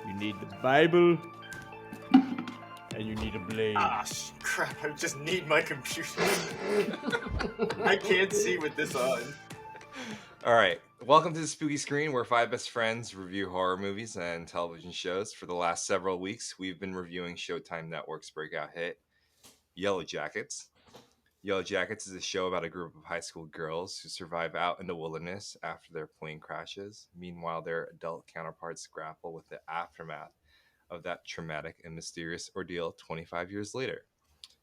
You need the Bible, and you need a blade. Crap, I just need my computer. I can't see with this on. All right, welcome to the Spooky Screen, where five best friends review horror movies and television shows. For the last several weeks, we've been reviewing Showtime Network's breakout hit, Yellowjackets. Yellowjackets is a show about a group of high school girls who survive out in the wilderness after their plane crashes. Meanwhile, their adult counterparts grapple with the aftermath of that traumatic and mysterious ordeal 25 years later.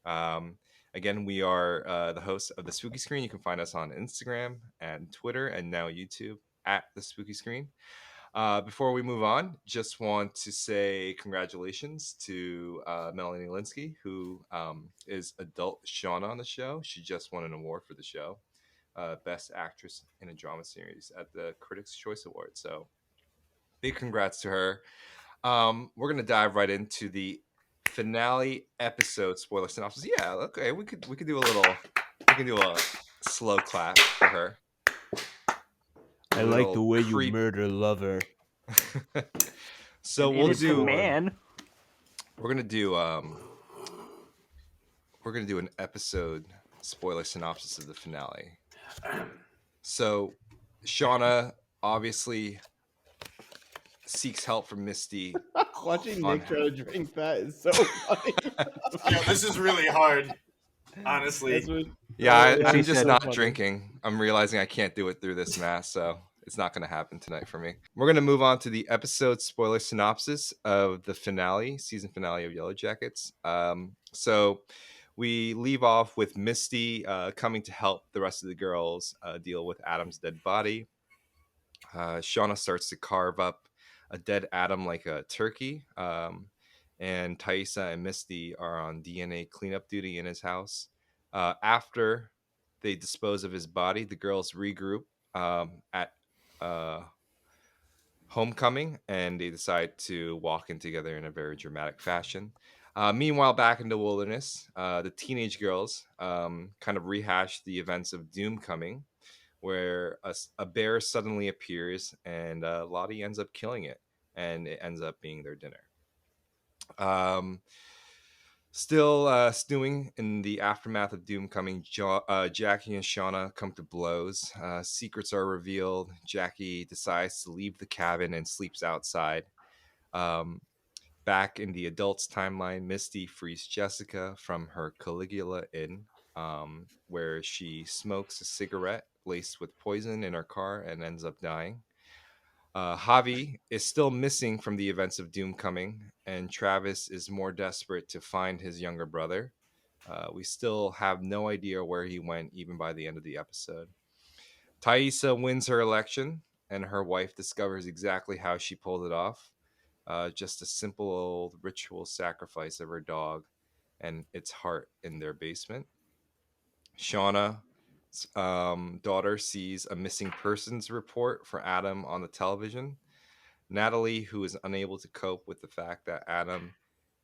Um, Again, we are the hosts of the Spooky Screen. You can find us on Instagram and Twitter and now YouTube at the Spooky Screen. Before we move on, just want to say congratulations to Melanie Linsky, who is adult Shauna on the show. She just won an award for the show, Best Actress in a Drama Series at the Critics' Choice Awards. So big congrats to her. We're gonna dive right into the finale episode spoiler synopsis. Yeah, okay, we could do a slow clap for her. I like the way you murder lover. So We're gonna do an episode spoiler synopsis of the finale. So Shauna obviously seeks help from Misty. Watching Nick try to drink that is so funny. Yeah, this is really hard. Honestly. I'm just not drinking. I'm realizing I can't do it through this mask, so it's not going to happen tonight for me. We're going to move on to the episode spoiler synopsis of the finale, season finale of Yellowjackets. So we leave off with Misty coming to help the rest of the girls deal with Adam's dead body. Shauna starts to carve up a dead Adam like a turkey. And Thaisa and Misty are on DNA cleanup duty in his house. After they dispose of his body, the girls regroup at homecoming, and they decide to walk in together in a very dramatic fashion. Meanwhile, back in the wilderness, the teenage girls kind of rehash the events of Doomcoming, where a bear suddenly appears and Lottie ends up killing it, and it ends up being their dinner. Still stewing in the aftermath of Doomcoming, Jackie and Shauna come to blows. Secrets are revealed. Jackie decides to leave the cabin and sleeps outside. Back in the adults' timeline, Misty frees Jessica from her Caligula Inn, where she smokes a cigarette laced with poison in her car and ends up dying. Javi is still missing from the events of Doomcoming, and Travis is more desperate to find his younger brother. We still have no idea where he went, even by the end of the episode. Thaisa wins her election, and her wife discovers exactly how she pulled it off. Just a simple old ritual sacrifice of her dog and its heart in their basement. Shauna's daughter sees a missing persons report for Adam on the television. Natalie, who is unable to cope with the fact that Adam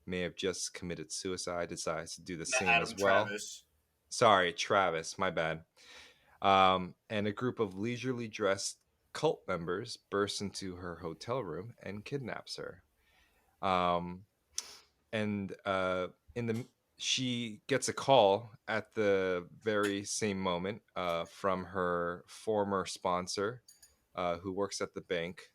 may have just committed suicide, decides to do the same as well. Travis, my bad. And a group of leisurely dressed cult members bursts into her hotel room and kidnaps her. She gets a call at the very same moment from her former sponsor, who works at the bank,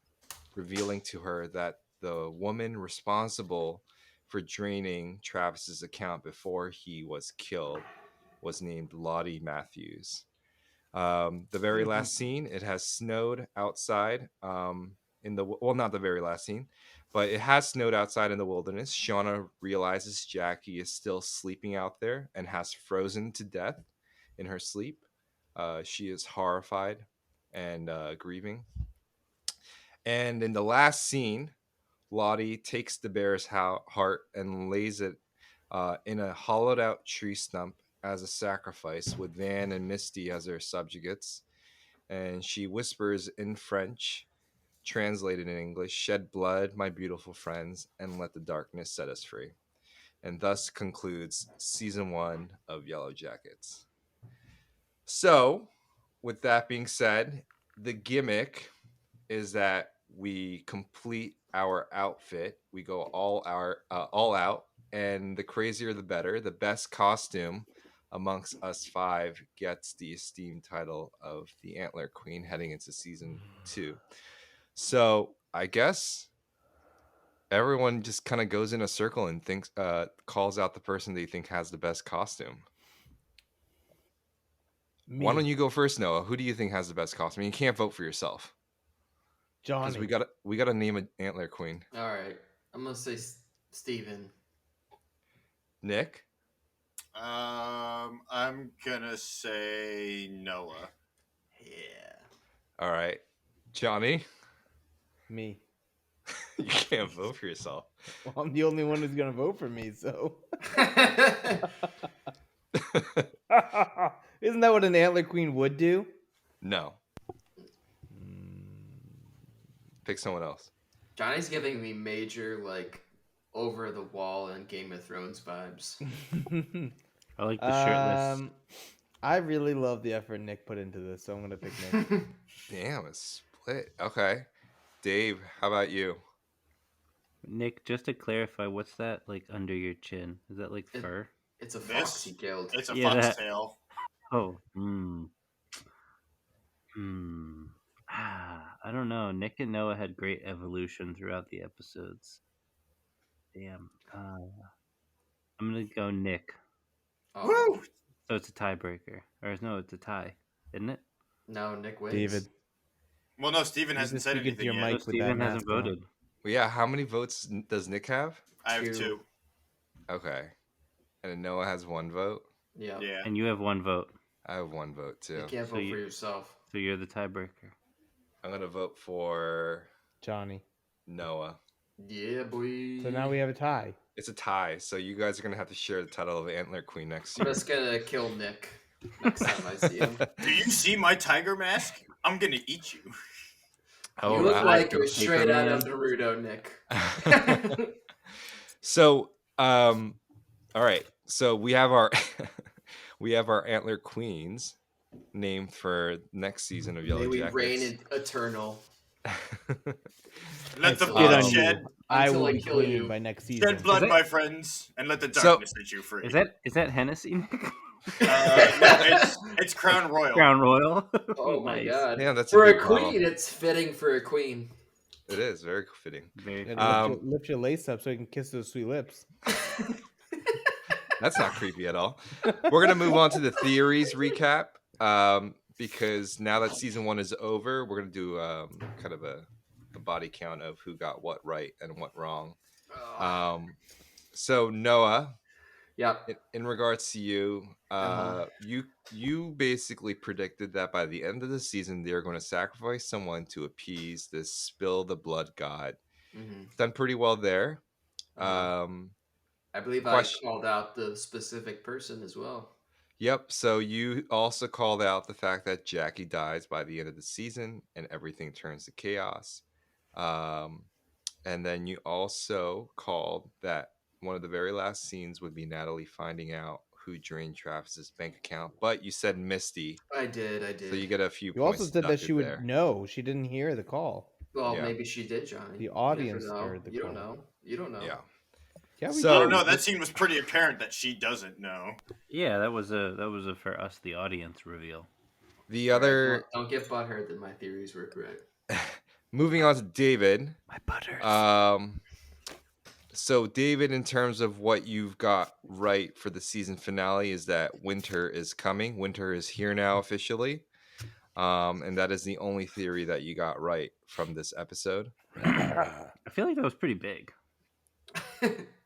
revealing to her that the woman responsible for draining Travis's account before he was killed was named Lottie Matthews. The very last scene, it has snowed outside not the very last scene, but it has snowed outside in the wilderness. Shauna realizes Jackie is still sleeping out there and has frozen to death in her sleep. She is horrified and grieving. And in the last scene, Lottie takes the bear's heart and lays it in a hollowed out tree stump as a sacrifice, with Van and Misty as her subjugates. And she whispers in French, translated in English, "Shed blood, my beautiful friends, and let the darkness set us free." And thus concludes season 1 of Yellowjackets. So, with that being said, the gimmick is that we complete our outfit. We go all out, and the crazier the better. The best costume amongst us five gets the esteemed title of the Antler Queen heading into season 2. So I guess everyone just kind of goes in a circle and calls out the person they think has the best costume. Me. Why don't you go first, Noah? Who do you think has the best costume? You can't vote for yourself because Johnny. we gotta name an Antler Queen. All right, I'm gonna say Steven. Nick. I'm gonna say Noah. Yeah. All right, Johnny. Me. You can't vote for yourself. Well, I'm the only one who's gonna vote for me, so. Isn't that what an Antler Queen would do? No. Pick someone else. Johnny's giving me major like over the wall and Game of Thrones vibes. I like the shirtless. I really love the effort Nick put into this, so I'm gonna pick Nick. Damn, a split. Okay. Dave, how about you? Nick, just to clarify, what's that like under your chin? Is that like fur? It's a This? fox he killed. It's a Yeah, that- foxtail. Oh, I don't know. Nick and Noah had great evolution throughout the episodes. Damn. I'm gonna go Nick. Oh, Woo! So it's a tiebreaker, or no, it's a tie, isn't it? no, Nick wins. David. Well, no, Steven You hasn't just said speak into anything your yet. mic. So with that Steven hasn't mask on. voted. Well, yeah, how many votes does Nick have? I have 2. 2. Okay. And then Noah has 1 vote. Yeah. Yeah. And you have 1 vote, I have 1 vote too. You can't So vote you- for yourself. so you're the tiebreaker. I'm gonna vote for Johnny. Noah. Yeah, boy. So now we have a tie. It's a tie, so you guys are gonna have to share the title of Antler Queen next I'm year. just gonna kill Nick next time I see him. Do you see my tiger mask? I'm gonna eat you. Oh, you look wow. like you're straight out Paperman. of Naruto, Nick. So, all right. So we have our Antler Queens named for next season of May we reign Yellowjackets. in eternal. Let the Spit blood on shed. you. I Until will I be kill queen you. by next season. Shed blood, Is it- my friends, and let the So- darkness set you free. Is that Hennessy, Nick? No, it's Crown Royal. Crown Royal? Oh my Nice. god. Damn, that's For a a big bottle. queen, it's fitting for a queen. It is very fitting. Very Yeah, cool. lift your lace up so you can kiss those sweet lips. That's not creepy at all. We're gonna move on to the theories recap because now that season 1 is over, we're gonna do kind of a body count of who got what right and what wrong. So Noah, Yep. in regards to you, Uh-huh. you basically predicted that by the end of the season they're going to sacrifice someone to appease this spill the blood god. hmm Done pretty well there. Uh-huh. I believe question- I called out the specific person as well. Yep. So you also called out the fact that Jackie dies by the end of the season and everything turns to chaos. And then you also called that one of the very last scenes would be Natalie finding out who drained Travis's bank account. But you said Misty, I did. so you get a few You points. also said that she would deducted there. know. She didn't hear the call. Well, Yeah. maybe she did, Johnny. The You never audience know. heard the You don't call. know. You don't know. Yeah. Yeah, we So- I do. don't know. That scene was pretty apparent that she doesn't know. Yeah, that was a for us the audience reveal. The All right, other, don't get butthurt that my theories were correct. moving on to David. My butters. So David, in terms of what you've got right for the season finale, is that winter is coming. Winter is here now officially, and that is the only theory that you got right from this episode. I feel like that was pretty big.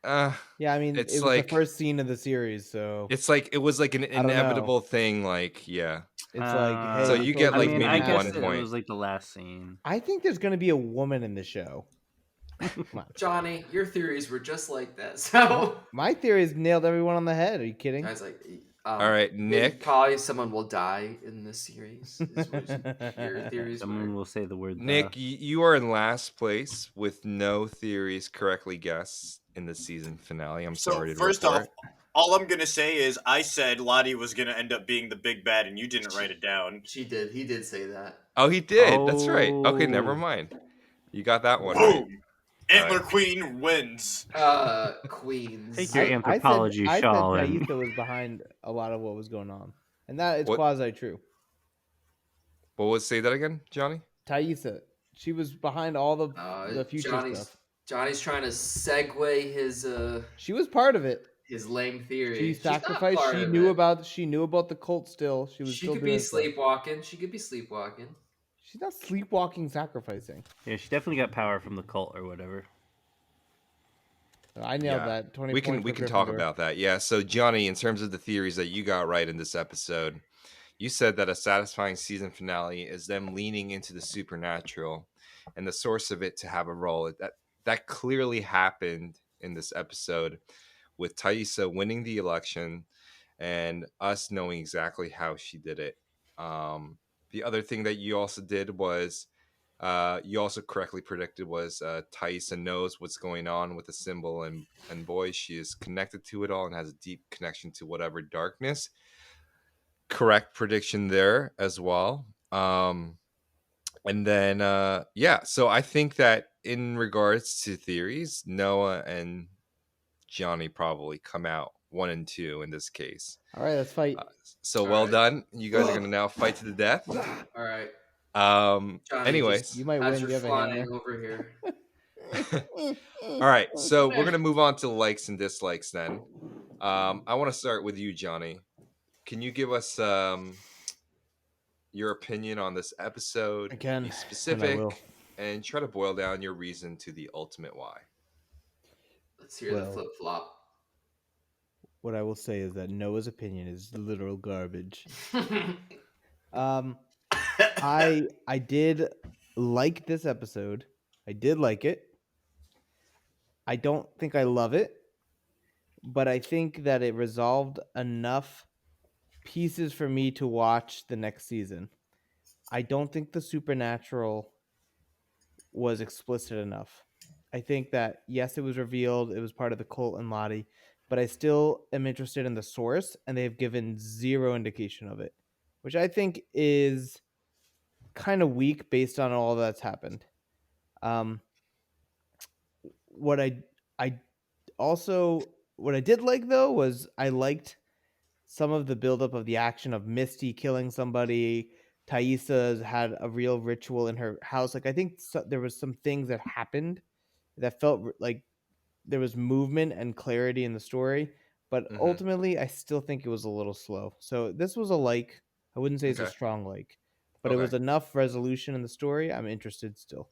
Yeah, I mean, It's it was like- the first scene of the series, so It's like it was like an don't know. inevitable thing. Like, yeah, it's like, hey, So you get, I like, mean, maybe I guess one it point. was like the last scene. I think there's going to be a woman in the show. Come on. Johnny, your theories were just like that. So, My theories nailed everyone on the head. Are you kidding? I was like, all right, maybe Nick. probably someone will die in this series. Is what your theories Someone were. will say the word. Nick, you are in last place with no theories correctly guessed in the season finale. I'm So sorry to first report. off, all I'm gonna say is I said Lottie was gonna end up being the big bad, and you didn't write it down. She did. He did say that. Oh, he did. That's right. Okay, never Oh. mind. You got that one right. Boom. Antler right. Queen wins. Queens. Take your I anthropology said shawl and Thaisa was behind a lot of what was going on, and that it's What? quasi true. Say that again, Johnny? Thaisa, she was behind all the future stuff. Johnny's trying to segue She was part of it. his lame theory. She She's not sacrificed. part She of knew it. about the cult. Still, she was She still could doing be stuff. sleepwalking. She could be sleepwalking. She's not sleepwalking, sacrificing. yeah, she definitely got power from the cult or whatever. I nailed that. 20 we points. can talk about that. Yeah. So Johnny, in terms of the theories that you got right in this episode, you said that a satisfying season finale is them leaning into the supernatural and the source of it to have a role. That clearly happened in this episode with Thaisa winning the election and us knowing exactly how she did it. The other thing that you also did was you also correctly predicted was Thaisa knows what's going on with the symbol, and boy, she is connected to it all and has a deep connection to whatever darkness. Correct prediction there as well. And then yeah, so I think that in regards to theories, Noah and Johnny probably come out 1 and 2 in this case. All right, let's fight. So All well right. you guys are going to now fight to the death. All right. Johnny, anyways, You might as win. you're You have a flying hammer. over here. all right, so we're going to move on to likes and dislikes then. I want to start with you, Johnny. Can you give us your opinion on this episode? I can, Be and I specific will. and try to boil down your reason to the ultimate why. Let's hear the flip flop. What I will say is that Noah's opinion is literal garbage. I did like this episode. I did like it. I don't think I love it, but I think that it resolved enough pieces for me to watch the next season. I don't think the supernatural was explicit enough. I think that yes, it was revealed, it was part of the cult and Lottie, but I still am interested in the source, and they've given zero indication of it, which I think is kind of weak based on all that's happened. What I also what I did like though was I liked some of the buildup of the action of Misty killing somebody. Thaisa had a real ritual in her house. Like I think there was some things that happened that felt like there was movement and clarity in the story, but ultimately I still think it was a little slow. So this was a like. I wouldn't say it's a strong like, but it was enough resolution in the story. I'm interested still.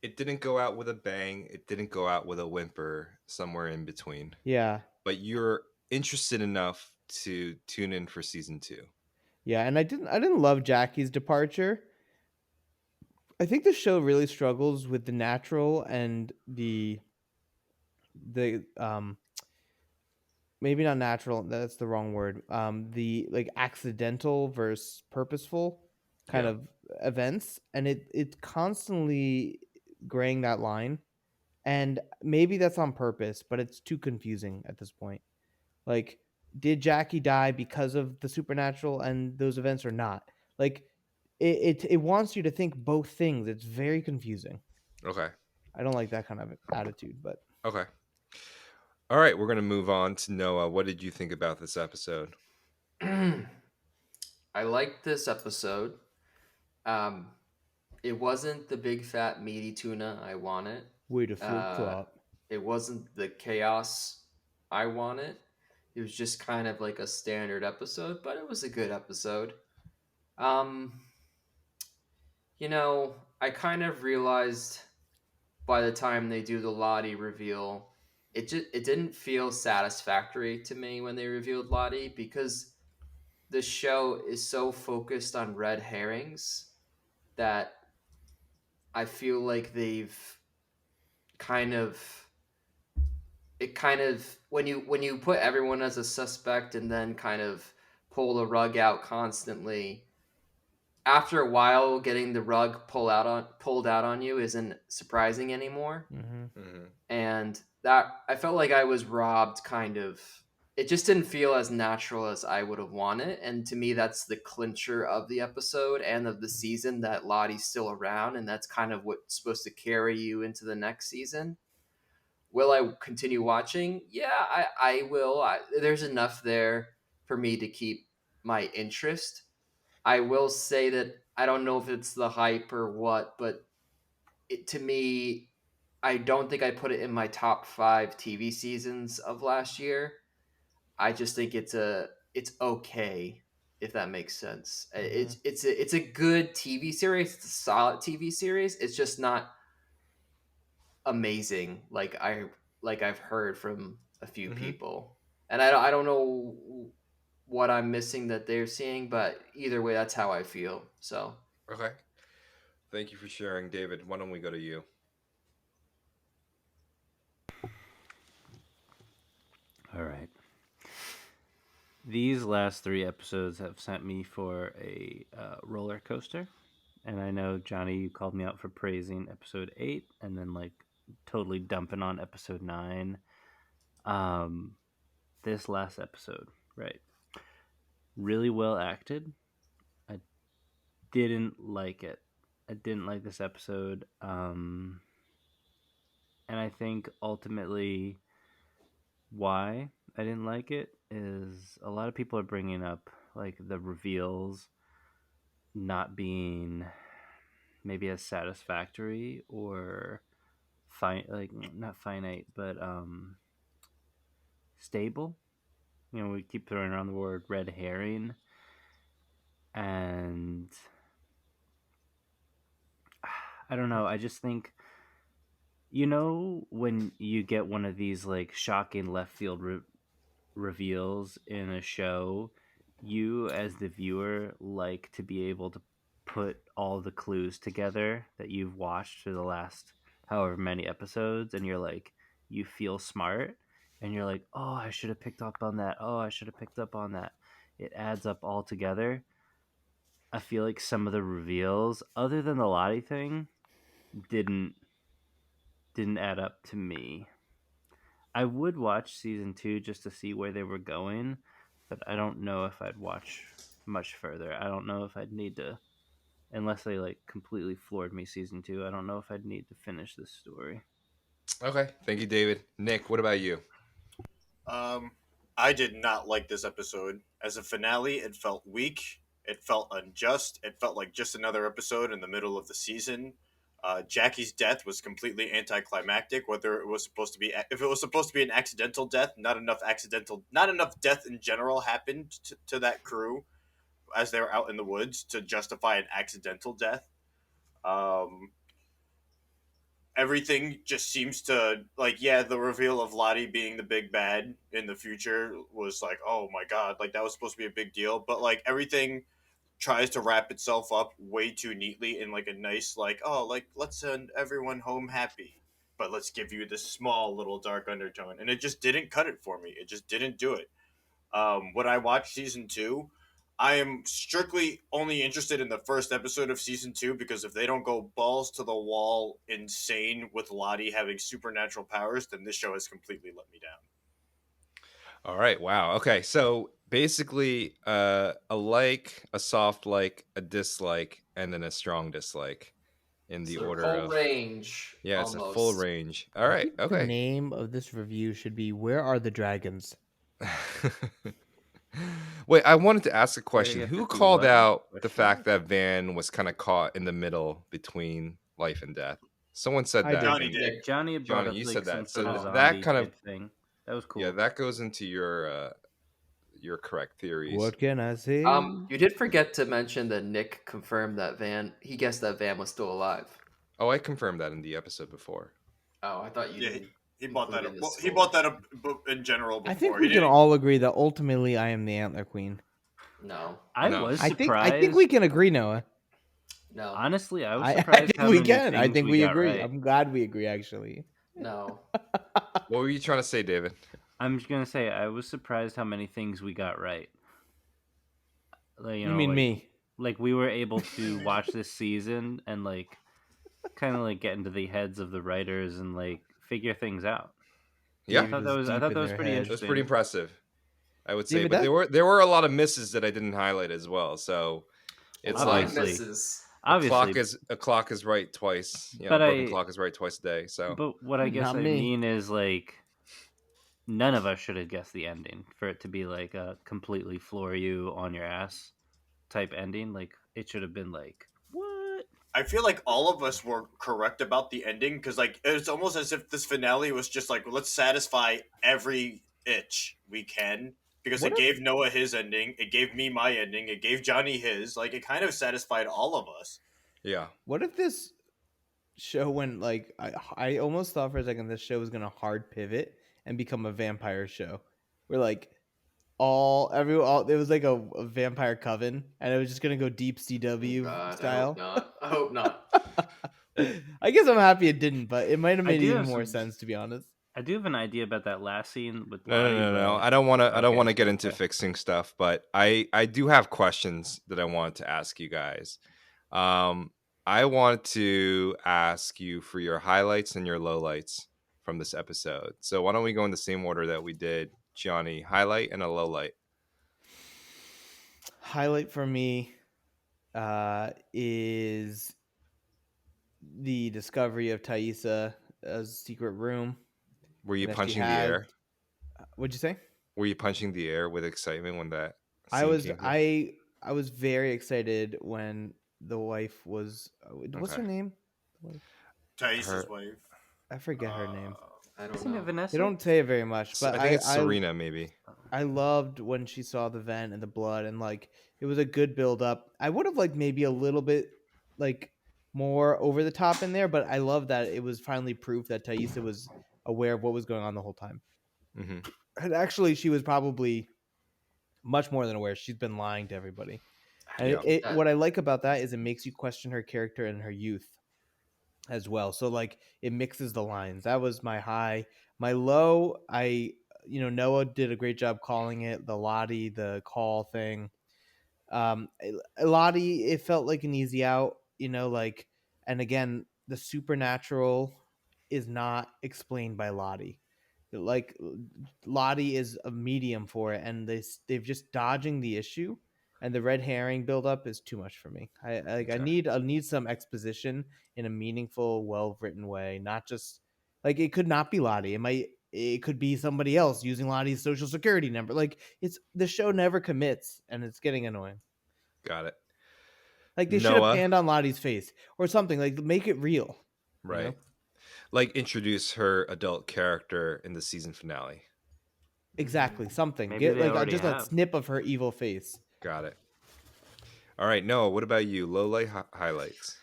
It didn't go out with a bang. It didn't go out with a whimper, somewhere in between. Yeah. But you're interested enough to tune in for season 2. Yeah, and I didn't love Jackie's departure. I think the show really struggles with the natural and the maybe not natural, that's the wrong word. The like accidental versus purposeful kind of events, and it's constantly graying that line. And maybe that's on purpose, but it's too confusing at this point. Like, did Jackie die because of the supernatural and those events or not? Like, it wants you to think both things. It's very confusing. Okay. I don't like that kind of attitude, but okay. All right, we're going to move on to Noah. What did you think about this episode? I liked this episode. It wasn't the big fat meaty tuna I wanted. Way to flip flop. It wasn't the chaos I wanted. It was just kind of like a standard episode, but it was a good episode. I kind of realized by the time they do the Lottie reveal, it didn't feel satisfactory to me when they revealed Lottie, because the show is so focused on red herrings that I feel like they've kind of when you put everyone as a suspect and then kind of pull the rug out constantly, after a while getting the rug pulled out on you isn't surprising anymore. Mm-hmm. And that I felt like I was robbed kind of it just didn't feel as natural as I would have wanted. And to me, that's the clincher of the episode and of the season, that Lottie's still around, and that's kind of what's supposed to carry you into the next season. Will I continue watching? Yeah, I will. There's enough there for me to keep my interest. I will say that I don't know if it's the hype or what, but to me, I don't think I put it in my top 5 TV seasons of last year. I just think it's okay, if that makes sense. It's a good TV series. It's a solid TV series. It's just not amazing like I've heard from a few people. And I don't know what I'm missing that they're seeing, but either way, that's how I feel. So Okay. Thank you for sharing, David. Why don't we go to you? All right. These last 3 episodes have sent me for a roller coaster. And I know, Johnny, you called me out for praising episode 8 and then like totally dumping on episode 9. This last episode, right? Really well acted. I didn't like it. I didn't like this episode. And I think ultimately why I didn't like it is a lot of people are bringing up like the reveals not being maybe as satisfactory or like not finite but stable. You know, we keep throwing around the word red herring, and I don't know, I just think, you know, when you get one of these like shocking left field reveals in a show, you as the viewer like to be able to put all the clues together that you've watched for the last however many episodes, and you're like, you feel smart, and you're like, oh, I should have picked up on that. Oh, I should have picked up on that. It adds up all together. I feel like some of the reveals, other than the Lottie thing, didn't add up to me. I would watch season 2 just to see where they were going, but I don't know if I'd watch much further. I don't know if I'd need to, unless they like completely floored me season 2. I don't know if I'd need to finish this story. Okay. Thank you, David. Nick, what about you? I did not like this episode. As a finale, it felt weak. It felt unjust. It felt like just another episode in the middle of the season. Jackie's death was completely anticlimactic. Whether it was supposed to be, if it was supposed to be an accidental death, not enough death in general happened to that crew as they were out in the woods to justify an accidental death. Um, Everything just seems to like, yeah, the reveal of Lottie being the big bad in the future was like, oh my god, like that was supposed to be a big deal, but like everything tries to wrap itself up way too neatly in like a nice like, oh, like let's send everyone home happy, but let's give you this small little dark undertone, and it just didn't cut it for me. It just didn't do it. When I watched season 2, I am strictly only interested in the first episode of season 2, because if they don't go balls to the wall insane with Lottie having supernatural powers, then this show has completely let me down. All right. Wow. Okay. So basically, a like, a soft like, a dislike, and then a strong dislike in the it's their order full of. range. Yeah, it's a full Almost. range. All I right. think the Okay. name of this review should be "Where Are the Dragons?" Wait, I wanted to ask a Where question. you have Who to do called what? out the Question fact mark? that Van was kind of caught in the middle between life and death? Someone said I that. did. Johnny did. Johnny had brought Johnny, up you like said some that. sort of So Oh. that zombie kind of, type thing. That was cool. yeah, that goes into your correct theories. What can I say? You did forget to mention that Nick confirmed that he guessed that Van was still alive. Oh, I confirmed that in the episode before. Oh, I thought you Yeah, didn't. he bought that include it up. in the Well, he score. bought that up in general before. I think He we can didn't- all agree that ultimately I am the Antler Queen. No, I No. was I surprised. think we can agree, Noah. no, Honestly, I was I surprised think how we many can. things I think we we got agree. right. I'm glad we agree, actually. no. What were you trying to say, David? I'm just gonna say I was surprised how many things we got right. Like, You mean like, me? like we were able to watch this season and like kind of like get into the heads of the writers and like figure things out. Yeah, I thought It is that deep in was their pretty heads. it was pretty interesting. impressive. I would say, David, but that- there were a lot of misses that I didn't highlight as well. So it's a lot like of Obviously. misses. Obviously, a clock is right twice. You know, But a broken I- clock is right twice a day. So but what I guess Not I me. mean is like none of us should have guessed the ending for it to be like a completely floor you on your ass type ending. Like it should have been like what? I feel like all of us were correct about the ending because, like, it's almost as if this finale was just like, let's satisfy every itch we can because What it if- gave Noah his ending, it gave me my ending, it gave Johnny his. Like, it kind of satisfied all of us. yeah, What if this show went like I almost thought for a second this show was gonna hard pivot and become a vampire show, where like all it was like a vampire coven, and it was just gonna go deep CW God, style. I hope not. I guess I'm happy it didn't, but it might have I made do even have more some- sense, to be honest. I do have an idea about that last scene with no, Lottie. no. but- I don't want to. I don't Okay, want to get into okay. fixing stuff, but I do have questions that I want to ask you guys. I want to ask you for your highlights and your lowlights from this episode. So why don't we go in the same order that we did, Johnny? Highlight and a lowlight. Highlight for me is the discovery of Thaisa's secret room. Were you and that she punching the had- air? What'd you say? Were you punching the air with excitement when that I scene was came through? I was very excited when the wife was what's Okay. her name? Thais' Her- wife. I forget her name. I don't Isn't it know. Vanessa? They don't say it very much, So but I think it's Serena, maybe. I loved when she saw the vent and the blood, and like it was a good build up. I would have liked maybe a little bit like more over the top in there, but I love that it was finally proof that Thaisa was aware of what was going on the whole time. Hmm. And actually, she was probably much more than aware. She's been lying to everybody. And Yeah. what I like about that is it makes you question her character and her youth as well. So like it mixes the lines. That was my high. My low, Noah did a great job calling it the Lottie, the call thing. Lottie, it felt like an easy out, like, and again, the supernatural is not explained by Lottie. Like Lottie is a medium for it, and they've just dodging the issue, and the red herring buildup is too much for me. I Okay. need some exposition in a meaningful, well written way, not just like it could not be Lottie. It could be somebody else using Lottie's social security number. Like the show never commits, and it's getting annoying. Got it. Like they should have Noah. panned on Lottie's face or something. Like make it real. Right. know? Like introduce her adult character in the season finale. Exactly, something. Maybe Get they like already just a have. snip of her evil face. Got it. All right, Noah, what about you? Low light highlights.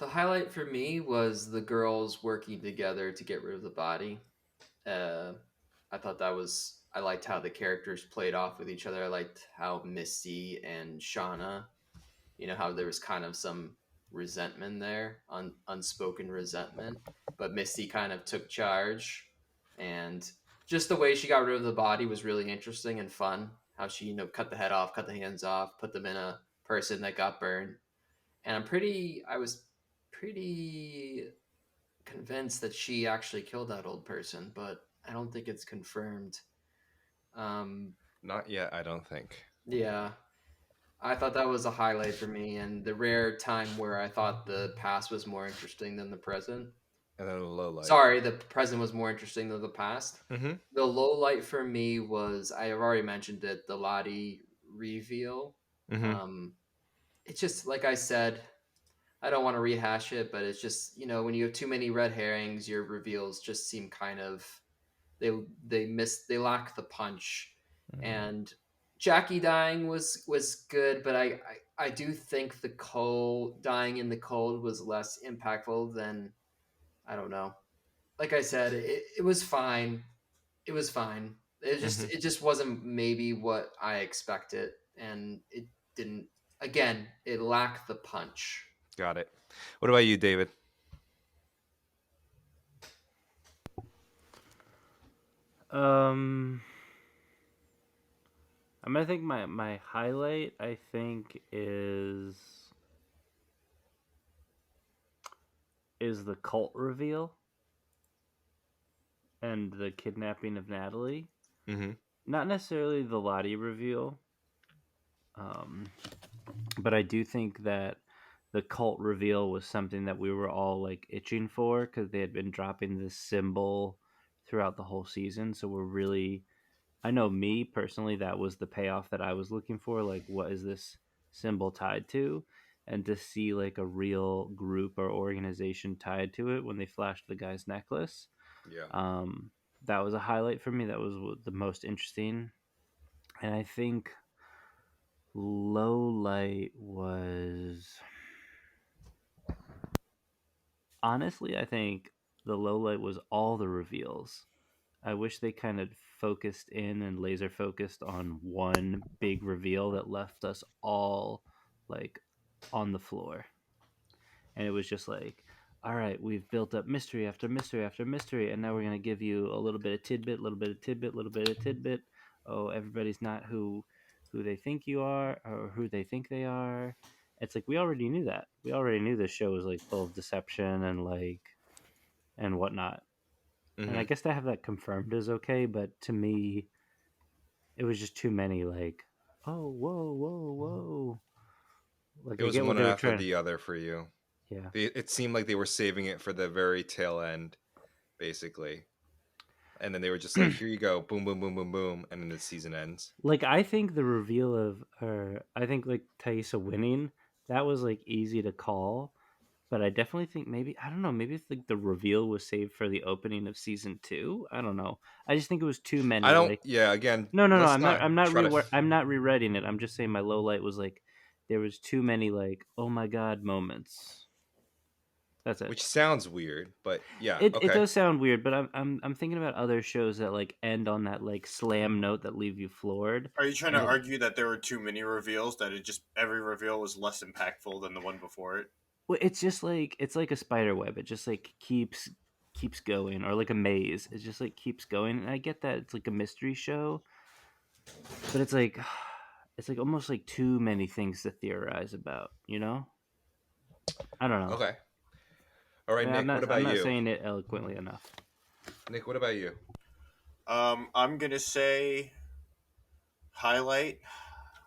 The highlight for me was the girls working together to get rid of the body. I thought I liked how the characters played off with each other. I liked how Misty and Shauna, how there was kind of some resentment there, unspoken resentment, but Misty kind of took charge, and just the way she got rid of the body was really interesting and fun. How she, cut the head off, cut the hands off, put them in a person that got burned. And I was pretty convinced that she actually killed that old person, but I don't think it's confirmed. Not yet, I don't think. Yeah, I thought that was a highlight for me, and the rare time where I thought the past was more interesting than the present. And then a low light. Sorry, the present was more interesting than the past. Mm-hmm. The low light for me was, I have already mentioned it, the Lottie reveal. Mm-hmm. It's just, like I said, I don't want to rehash it, but it's just, when you have too many red herrings, your reveals just seem kind of, they lack the punch. Mhm. And Jackie dying was good, but I do think the cold dying in the cold was less impactful than, I don't know. Like I said, it was fine. It was fine. It just wasn't maybe what I expected, and it didn't. Again, it lacked the punch. Got it. What about you, David? I think my highlight is the cult reveal and the kidnapping of Natalie. Mm-hmm. not necessarily the Lottie reveal, um, but I do think that the cult reveal was something that we were all like itching for because they had been dropping this symbol throughout the whole season. So we're really, I know me personally, that was the payoff that I was looking for. Like, what is this symbol tied to? And to see like a real group or organization tied to it when they flashed the guy's necklace, Yeah. um, that was a highlight for me. That was the most interesting. And I think low light was, honestly, I think the low light was all the reveals. I wish they kind of focused in and laser focused on one big reveal that left us all like on the floor. And it was just like, all right, we've built up mystery after mystery after mystery, and now we're gonna give you a little bit of tidbit, little bit of tidbit, little bit of tidbit. Oh, everybody's not who they think you are or who they think they are. It's like we already knew that. We already knew this show was like full of deception and like and whatnot. And I Hmm. guess to have that confirmed is okay, but to me, it was just too many. Like, oh, whoa, whoa, whoa. Like It I was get what one they were after trying. the other for you. Yeah. It seemed like they were saving it for the very tail end, basically. And then they were just like, "Here you go, boom, boom, boom, boom, boom," and then the season ends. Like I think the reveal of her, I think like Thaisa winning, that was like easy to call. But I definitely think maybe I don't know, maybe it's like the reveal was saved for the opening of season 2. I don't know. I just think it was too I many. don't. Like Yeah. Again, no. let's I'm not. not I'm not. try to. I'm not rewriting it. I'm just saying my low light was like there was too many like oh my god moments. That's it. Which sounds weird, but yeah. It Okay. does sound weird, but I'm thinking about other shows that like end on that like slam note that leave you floored. Are you trying to And it, argue that there were too many reveals? That it just every reveal was less impactful than the one before it? well, it's just like it's like a spider web. It just like keeps going, or like a maze. It just like keeps going. And I get that it's like a mystery show, but it's like almost like too many things to theorize about. You know? I don't know. Okay. All right, Nick. What I'm about not you? saying it eloquently enough. Nick, what about you? I'm gonna say highlight.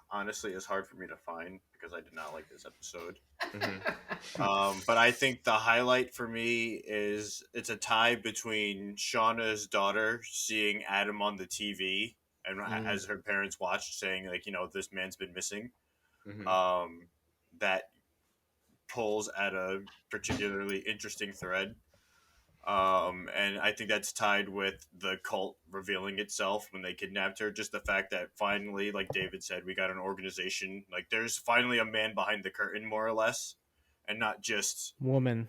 Honestly, is hard for me to find because I did not like this episode. Hmm. But I think the highlight for me is it's a tie between Shauna's daughter seeing Adam on the TV and Mm. as her parents watched, saying like, this man's been missing. Hmm. Um, that pulls at a particularly interesting thread. And I think that's tied with the cult revealing itself when they kidnapped her. Just the fact that finally, like David said, we got an organization. Like there's finally a man behind the curtain, more or less, and not just. Woman.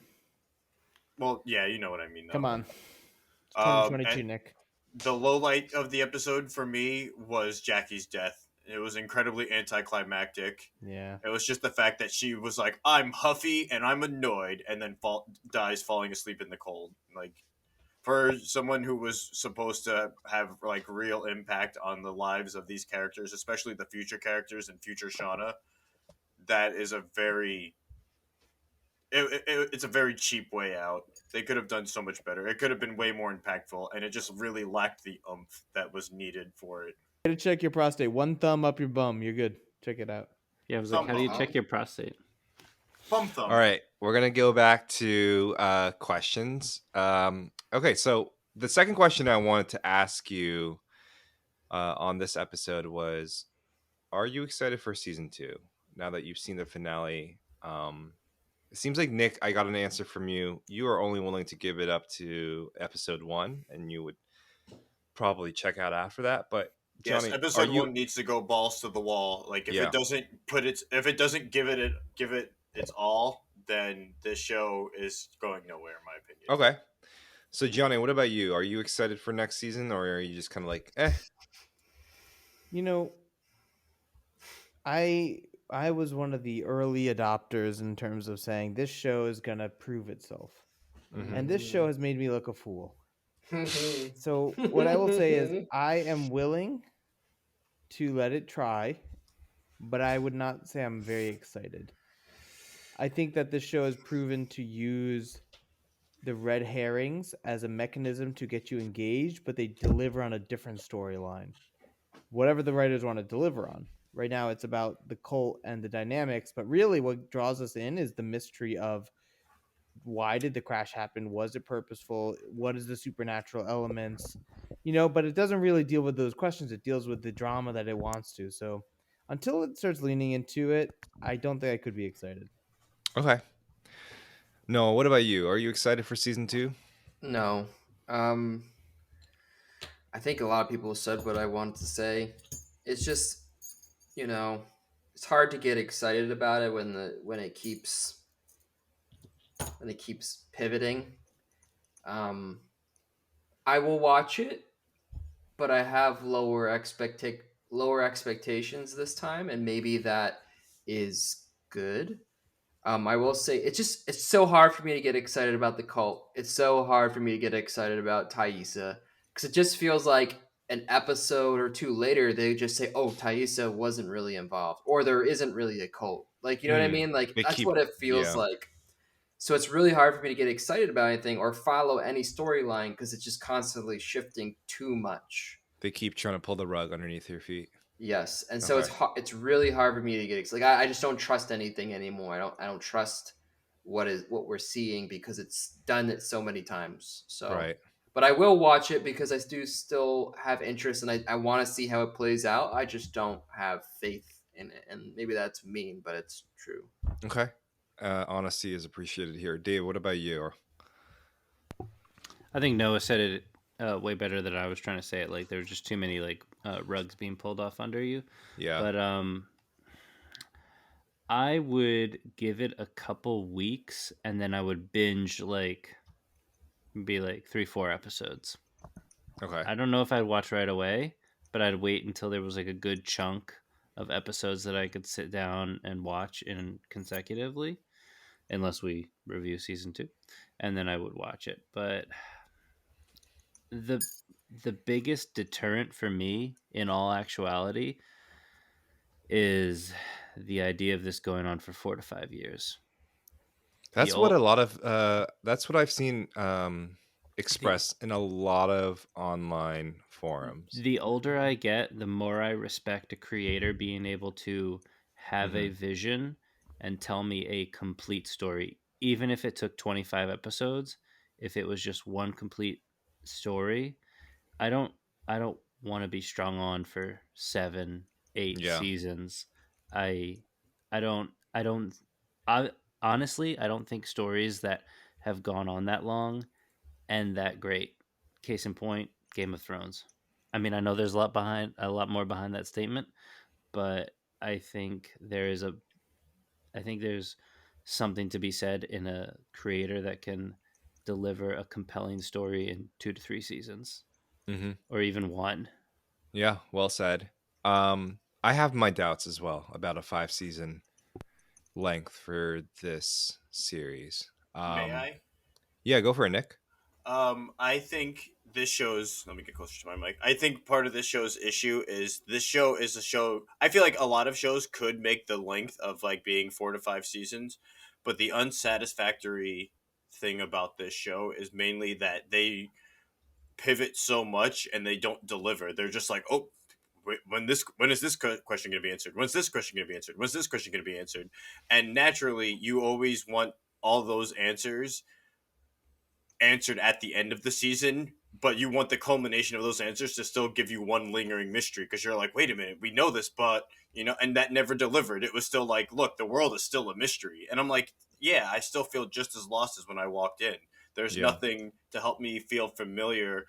Well, yeah, you know what I mean, Come though. on. It's 2022, And Nick. the low light of the episode for me was Jackie's death. It was incredibly anticlimactic. Yeah. It was just the fact that she was like, "I'm huffy and I'm annoyed," and then dies falling asleep in the cold. Like for someone who was supposed to have like real impact on the lives of these characters, especially the future characters and future Shauna, that is a very it's a very cheap way out. They could have done so much better. It could have been way more impactful, and it just really lacked the oomph that was needed for it. Gotta check your prostate. One thumb up your bum. You're good. Check it out. Yeah, I was like, Thumb how do you bum, check your prostate? bum All thumb. right, we're gonna go back to questions. Okay, so the second question I wanted to ask you on this episode was, are you excited for season 2 now that you've seen the finale? It seems like Nick, I got an answer from you. You are only willing to give it up to episode 1, and you would probably check out after that. But Yes, Johnny, are episode you? one needs to go balls to the wall. Like Yeah. if it doesn't give it its all, then this show is going nowhere, in my opinion. Okay. So Johnny, what about you? Are you excited for next season, or are you just kind of like, eh? You know, I was one of the early adopters in terms of saying this show is gonna prove itself. Mhm. And this show has made me look a fool. So what I will say is I am willing to let it try, but I would not say I'm very excited. I think that this show has proven to use the red herrings as a mechanism to get you engaged, but they deliver on a different storyline. whatever the writers want to deliver on. Right now, it's about the cult and the dynamics, but really what draws us in is the mystery of why did the crash happen? Was it purposeful? What is the supernatural elements? But it doesn't really deal with those questions. It deals with the drama that it wants to. So until it starts leaning into it, I don't think I could be excited. Okay. No, what about you? Are you excited for season 2? No. I think a lot of people said what I wanted to say. It's just, you know, it's hard to get excited about it when it keeps pivoting. Um, I will watch it, but I have lower expectations this time, and maybe that is good. I will say it's so hard for me to get excited about the cult. It's so hard for me to get excited about Thaisa because it just feels like an episode or two later they just say, "Oh, Thaisa wasn't really involved," or there isn't really a cult. Like, you know what I mean? Like They that's keep, what it feels yeah, like. So it's really hard for me to get excited about anything or follow any storyline because it's just constantly shifting too much. they keep trying to pull the rug underneath your feet. Yes, and so Okay. it's really hard for me to get like I just don't trust anything anymore. I don't trust what we're seeing because it's done it so many times. So, Right. but I will watch it because I do still have interest and I want to see how it plays out. I just don't have faith in it, and maybe that's mean, but it's true. Okay. Honesty is appreciated here. Dave, what about you? I think Noah said it way better than I was trying to say it. Like, there's just too many like rugs being pulled off under you. Yeah. But I would give it a couple weeks, and then I would binge be like 3-4 episodes. Okay. I don't know if I'd watch right away, but I'd wait until there was like a good chunk of episodes that I could sit down and watch in consecutively, unless we review season 2, and then I would watch it. But the the biggest deterrent for me, in all actuality, is the idea of this going on for 4 to 5 years. The That's what old, a lot of that's what I've seen the, expressed in a lot of online forums. the older I get, the more I respect a creator being able to have a Hmm. vision and tell me a complete story, even if it took 25 episodes. If it was just one complete story, I don't I don't want to be strung on for 7, 8 Yeah. seasons. I I don't I honestly I don't think stories that have gone on that long and that great. Case in point, Game of Thrones. I mean, I know there's a lot more behind that statement, but I think there's something to be said in a creator that can deliver a compelling story in 2 to 3 seasons Hmm. or even one. Yeah, well said. I have my doubts as well about a 5 season length for this series. May I? Yeah, go for it, Nick. I think this show's. Let me get closer to my mic. I think part of this show's issue is this show is a show. I feel like a lot of shows could make the length of like being 4 to 5 seasons, but the unsatisfactory thing about this show is mainly that they pivot so much and they don't deliver. They're just like, oh, when is this question going to be answered? When's this question going to be answered? When's this question going to be answered? And naturally, you always want all those answered at the end of the season, but you want the culmination of those answers to still give you one lingering mystery because you're like, wait a minute, we know this, but and that never delivered. It was still like, look, the world is still a mystery, and I'm like, yeah, I still feel just as lost as when I walked in. There's Yeah. nothing to help me feel familiar.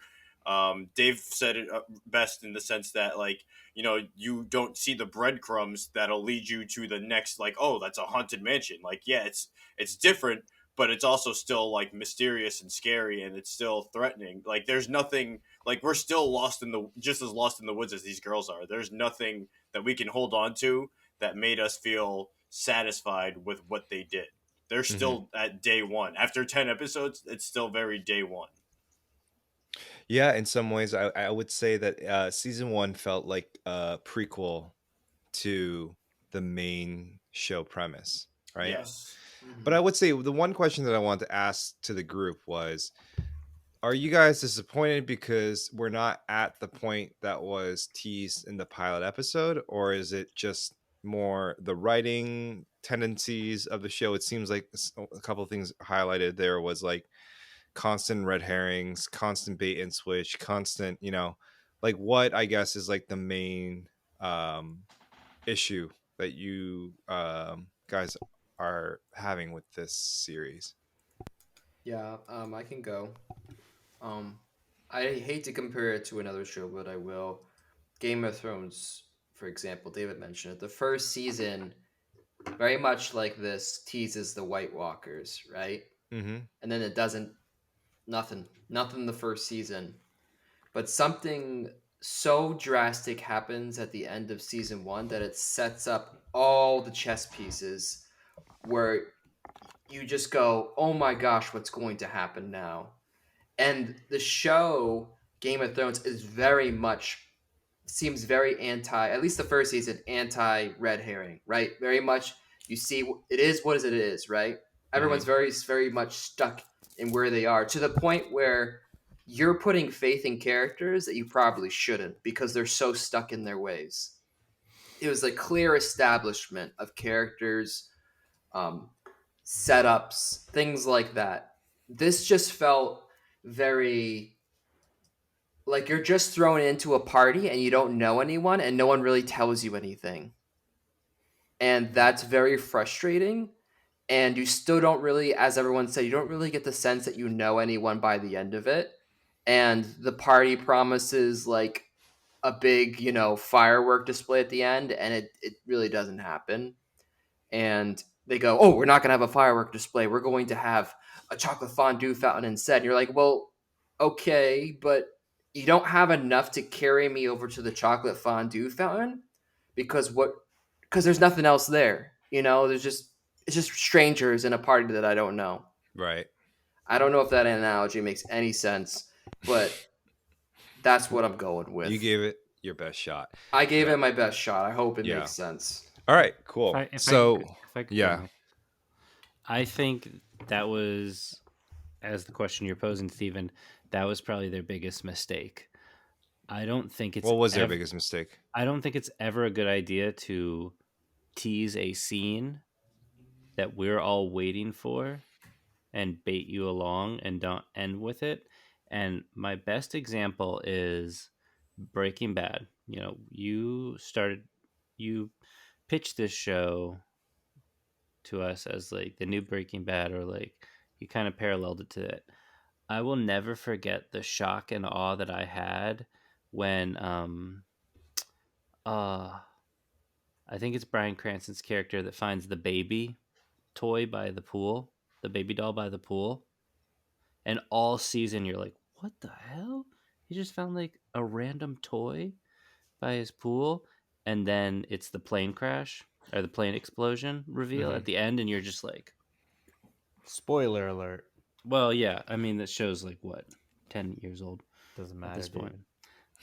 Dave said it best in the sense that like you don't see the breadcrumbs that'll lead you to the next like, oh, that's a haunted mansion. Like, yeah, it's different, but it's also still like mysterious and scary, and it's still threatening. Like, there's nothing, like, we're still just as lost in the woods as these girls are. There's nothing that we can hold on to that made us feel satisfied with what they did. They're Hmm. still at day one. After 10 episodes, it's still very day one. Yeah, in some ways, I would say that season 1 felt like a prequel to the main show premise, right? Yes. But Mm-hmm. I would say the one question that I wanted to ask to the group was, Are you guys disappointed because we're not at the point that was teased in the pilot episode, or is it just more the writing tendencies of the show? It seems like a couple of things highlighted there was like constant red herrings, constant bait and switch, constant, like what I guess is like the main issue that you guys are having with this series. Yeah, I can go. I hate to compare it to another show, but I will. Game of Thrones, for example, David mentioned it. The first season, very much like this, teases the White Walkers, right? Mm-hmm. And then it doesn't. Nothing the first season. But something so drastic happens at the end of season 1 that it sets up all the chess pieces where you just go, oh my gosh, what's going to happen now? And the show Game of Thrones is very much seems very anti, at least the first season, anti red herring, right? Very much you see it is what it is, right? Everyone's very much stuck in where they are to the point where you're putting faith in characters that you probably shouldn't because they're so stuck in their ways. It was a clear establishment of characters, um, setups, things like that. This just felt very like you're just thrown into a party and you don't know anyone and no one really tells you anything. And that's very frustrating. And you still don't really, as everyone said, you don't really get the sense that you know anyone by the end of it. And the party promises like a big, firework display at the end, and it really doesn't happen. And they go, oh, we're not going to have a firework display. We're going to have a chocolate fondue fountain instead. And you're like, well, okay, but you don't have enough to carry me over to the chocolate fondue fountain because there's nothing else there. It's just strangers in a party that I don't know. Right. I don't know if that analogy makes any sense, but that's what I'm going with. You gave it your best shot. I gave it my best shot. I hope it makes sense. All right, cool. If I could yeah. go next. I think that was, as the question you're posing, Stephen, that was probably their biggest mistake. I don't think it's What was their biggest mistake? I don't think it's ever a good idea to tease a scene that we're all waiting for and bait you along and don't end with it. And my best example is Breaking Bad. You pitched this show to us as like the new Breaking Bad, or like you kind of paralleled it to it. I will never forget the shock and awe that I had when I think it's Bryan Cranston's character that finds the baby toy by the pool, the baby doll by the pool. And all season you're like, what the hell? He just found like a random toy by his pool. And then it's the plane crash or the plane explosion reveal at the end. And you're just like, Spoiler alert. well, yeah. I mean, that show's like what, 10 years old Doesn't matter at this point. dude.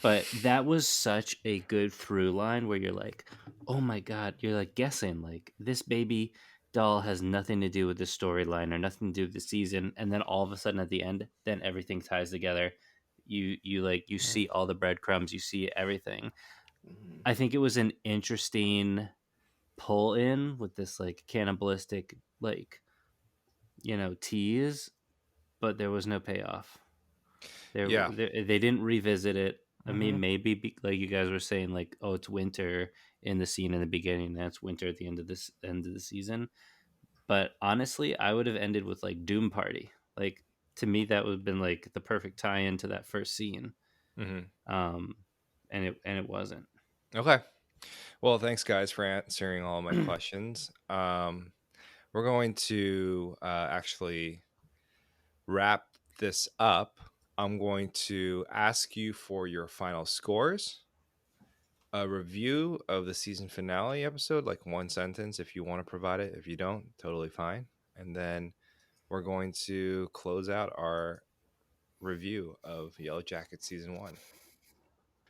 But that was such a good through line where you're like, oh my God, you're like guessing like this baby doll has nothing to do with the storyline or nothing to do with the season. And then all of a sudden at the end, then everything ties together. You see all the breadcrumbs, you see everything. Mm-hmm. I think it was an interesting pull in with this like cannibalistic, like, tease, but there was no payoff. They didn't revisit it. I mean, maybe like you guys were saying, like, oh, it's winter in the scene in the beginning, that's winter at the end of the season. But honestly, I would have ended with like Doom Party. Like to me, that would have been like the perfect tie-in to that first scene. And it wasn't. Okay. Well, thanks guys for answering all my questions. We're going to actually wrap this up. I'm going to ask you for your final scores, a review of the season finale episode, like one sentence if you want to provide it. If you don't, totally fine. And then we're going to close out our review of Yellowjackets season 1.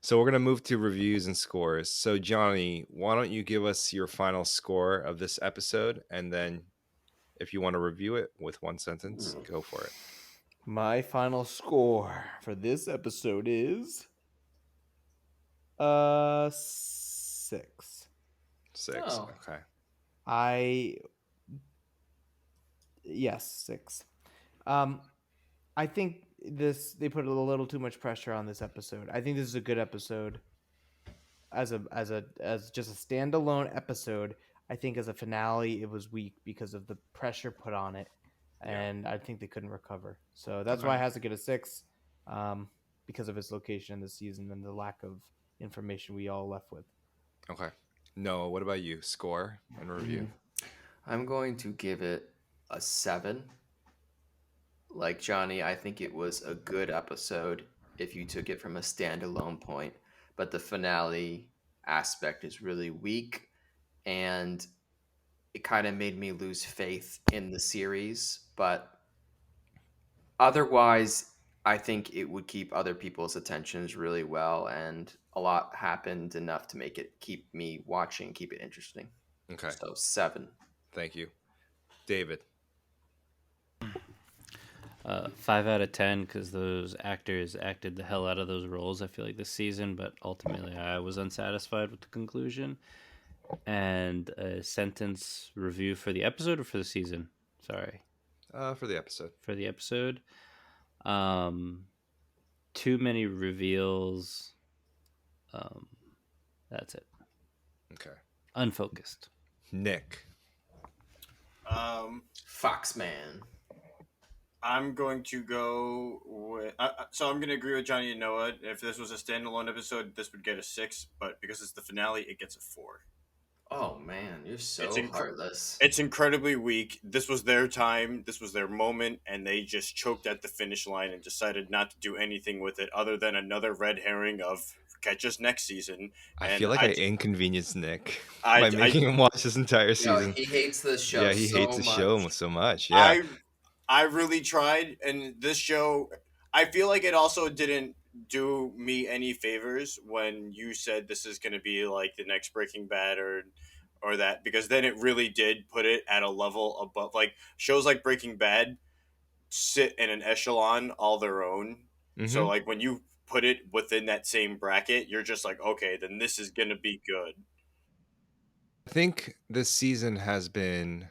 So we're going to move to reviews and scores. So Johnny, why don't you give us your final score of this episode, and then if you want to review it with one sentence, go for it. My final score for this episode is 6. 6. Oh. Okay. I yes, 6. Um I think they put a little too much pressure on this episode. I think this is a good episode as just a standalone episode. I think as a finale it was weak because of the pressure put on it, Yeah. and I think they couldn't recover. So that's Okay. why it has to get a 6, because of its location in the season and the lack of information we all left with. Okay. Noah, what about you? Score and review. I'm going to give it a 7. Like Johnny, I think it was a good episode if you took it from a standalone point, but the finale aspect is really weak, and it kind of made me lose faith in the series. But otherwise, I think it would keep other people's attentions really well, and a lot happened enough to make it keep me watching, keep it interesting. Okay. So 7. Thank you. David. 5 out of 10 because those actors acted the hell out of those roles. I feel like this season, but ultimately I was unsatisfied with the conclusion. And a sentence review for the episode or for the season? Sorry, For the episode. for the episode. Too many reveals. That's it. Okay. Unfocused. Nick. Foxman. I'm going to go with. So I'm going to agree with Johnny and Noah. If this was a standalone episode, this would get a 6, but because it's the finale, it gets a 4. Oh man, you're so It's heartless. It's incredibly weak. This was their time. This was their moment, and they just choked at the finish line and decided not to do anything with it other than another red herring of catch us next season. I And feel like I inconvenienced Nick I- by I- making him watch this entire No, season. he hates this show. Yeah, he so hates the much. show so much. Yeah. I really tried, and this show, I feel like it also didn't do me any favors when you said this is going to be like the next Breaking Bad or that, because then it really did put it at a level above. Like shows like Breaking Bad sit in an echelon all their own. So Mhm. like when you put it within that same bracket, you're just like, okay, then this is going to be good. I think this season has been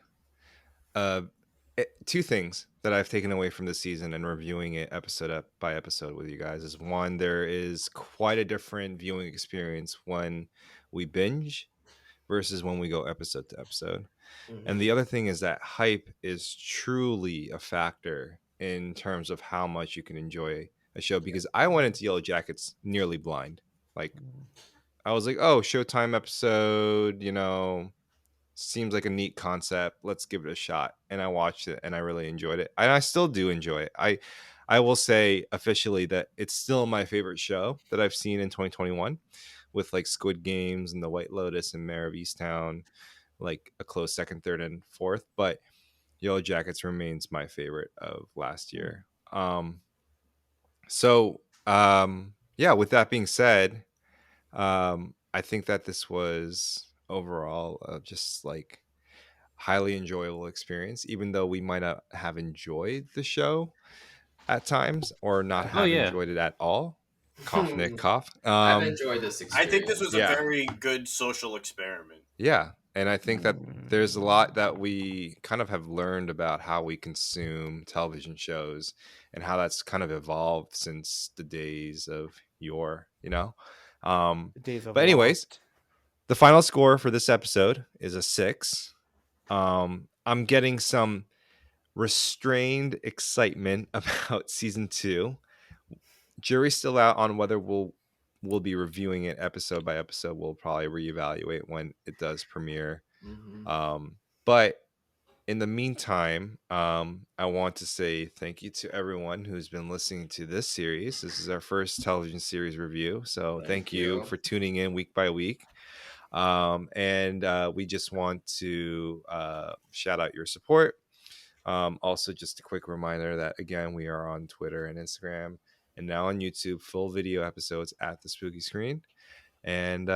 two things that I've taken away from this season and reviewing it episode up by episode with you guys is one, there is quite a different viewing experience when we binge versus when we go episode to episode. And the other thing is that hype is truly a factor in terms of how much you can enjoy a show, because I went into Yellowjackets nearly blind. Like I was like, oh, Showtime episode, seems like a neat concept. Let's give it a shot. And I watched it and I really enjoyed it. And I still do enjoy it. I will say officially that it's still my favorite show that I've seen in 2021, with like Squid Games and The White Lotus and Mare of Easttown, like a close second, third, and fourth. But Yellowjackets remains my favorite of last year. Yeah, with that being said, I think that this was overall just like highly enjoyable experience, even though we might not have enjoyed the show at times or not Oh, have yeah. enjoyed it at all. Cough, Nick, cough. I've enjoyed this I experience. think this was Yeah. a very good social experiment. Yeah. And I think that there's a lot that we kind of have learned about how we consume television shows and how that's kind of evolved since the days of yore, Days of But anyways, Lost. the final score for this episode is a 6. I'm getting some restrained excitement about season 2. Jury's still out on whether we'll be reviewing it episode by episode. We'll probably reevaluate when it does premiere. But in the meantime, I want to say thank you to everyone who's been listening to this series. This is our first television series review, so thank you for tuning in week by week. And we just want to shout out your support. Also, just a quick reminder that again, we are on Twitter and Instagram, and now on YouTube, full video episodes at the Spooky Screen. And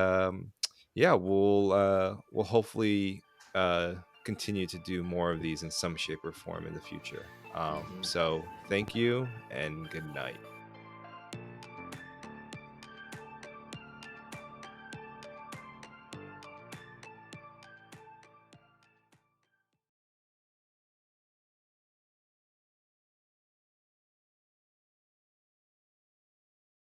yeah, we'll hopefully continue to do more of these in some shape or form in the future. Mhm. So thank you and good night.